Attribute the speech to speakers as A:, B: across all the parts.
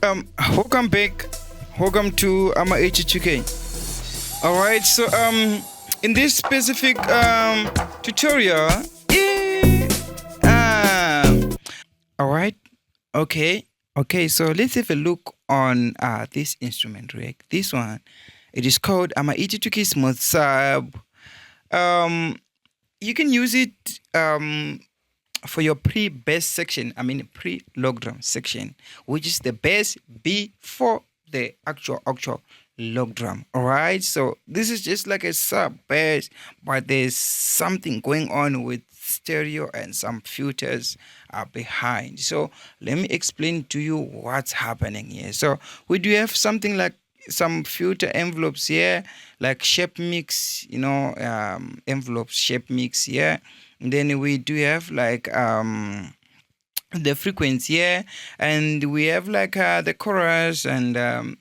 A: Welcome back. Welcome to Ama 82K. All right. So in this specific tutorial, all right. Okay. So let's have a look on this instrument rig. This one, it is called Ama 82K Smooth Sub. You can use it for your pre-bass section, pre-logdrum section, which is the bass before the actual logdrum. All right, so this is just like a sub bass, but there's something going on with stereo and some filters behind. So let me explain to you what's happening here. So we do have something like some filter envelopes here, like shape mix, envelopes, shape mix here. And then we do have like the frequency here, and we have like the chorus and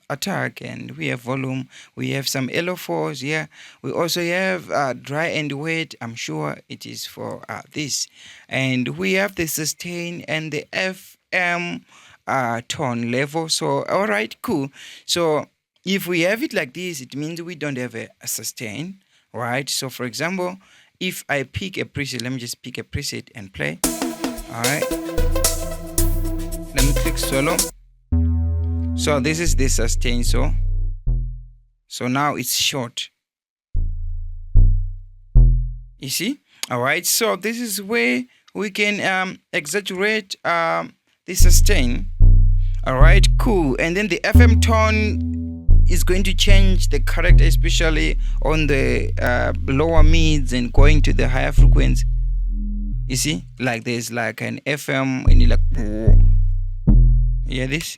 A: attack, and we have volume, we have some LO4s here. We also have dry and wet. I'm sure it is for this, and we have the sustain and the FM tone level. So all right, cool. So if we have it like this, it means we don't have a sustain, right? So for example, if I pick a preset, let me just pick a preset and play. All right. Let me click solo. So this is the sustain. So now it's short. You see? All right. So this is where we can exaggerate the sustain. All right. Cool. And then the FM tone is going to change the character, especially on the lower mids and going to the higher frequency. You see, like there's like an FM and you like, yeah, this.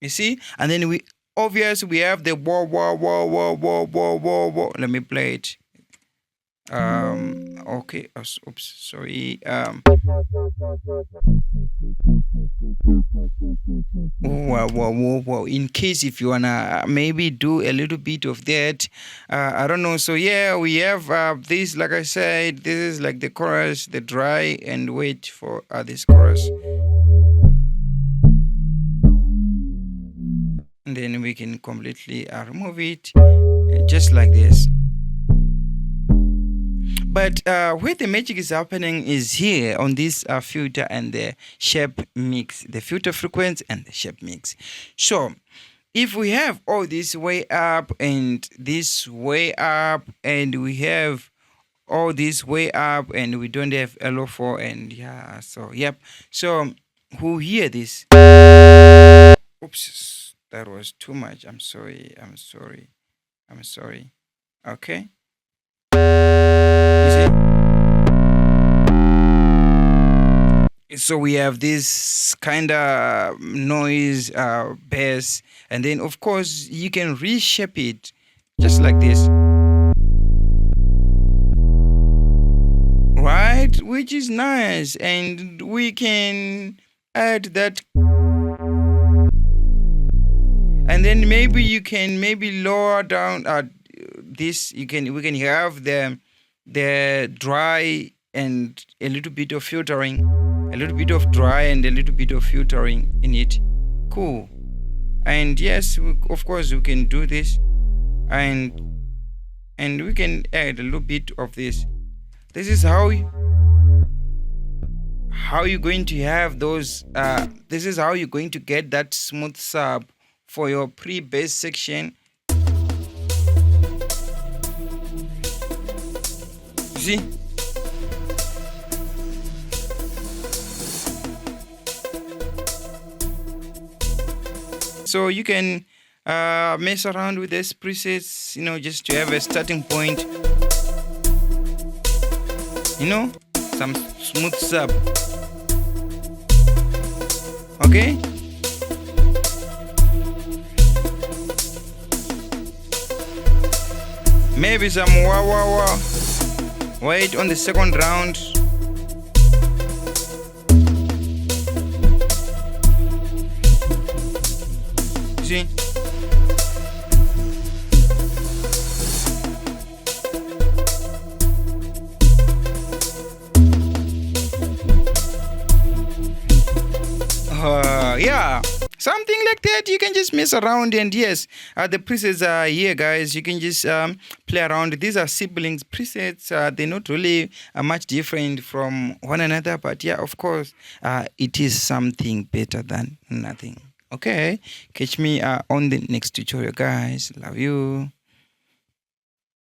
A: You see, and then we have the whoa. Let me play it. Okay. Oops. Sorry. Whoa. In case if you wanna maybe do a little bit of that, I don't know. So yeah, we have this. Like I said, this is like the chorus, the dry and wait for this chorus, and then we can completely remove it, just like this. But where the magic is happening is here on this filter and the shape mix, the filter frequency and the shape mix. So if we have all this way up and this way up, and we have all this way up, and we don't have LO4, and yeah, so yep. So who hear this? Oops, that was too much. I'm sorry. Okay. So we have this kind of noise bass, and then of course you can reshape it just like this, right? Which is nice, and we can add that, and then maybe you can lower down this. We can have the dry and a little bit of filtering, a little bit of dry and a little bit of filtering in it. Cool. And yes, of course we can do this, and we can add a little bit of this. This is how you're going to have those. This is how you're going to get that smooth sub for your pre-bass section. See? So you can mess around with these presets, just to have a starting point. Some smooth sub. Okay? Maybe some wah. Wait on the second round. See? Yeah, something like that. You can just mess around, and yes, the presets are here, guys. You can just play around. These are siblings presets. They're not really much different from one another, but yeah, of course, it is something better than nothing. Okay, catch me on the next tutorial, guys. Love you.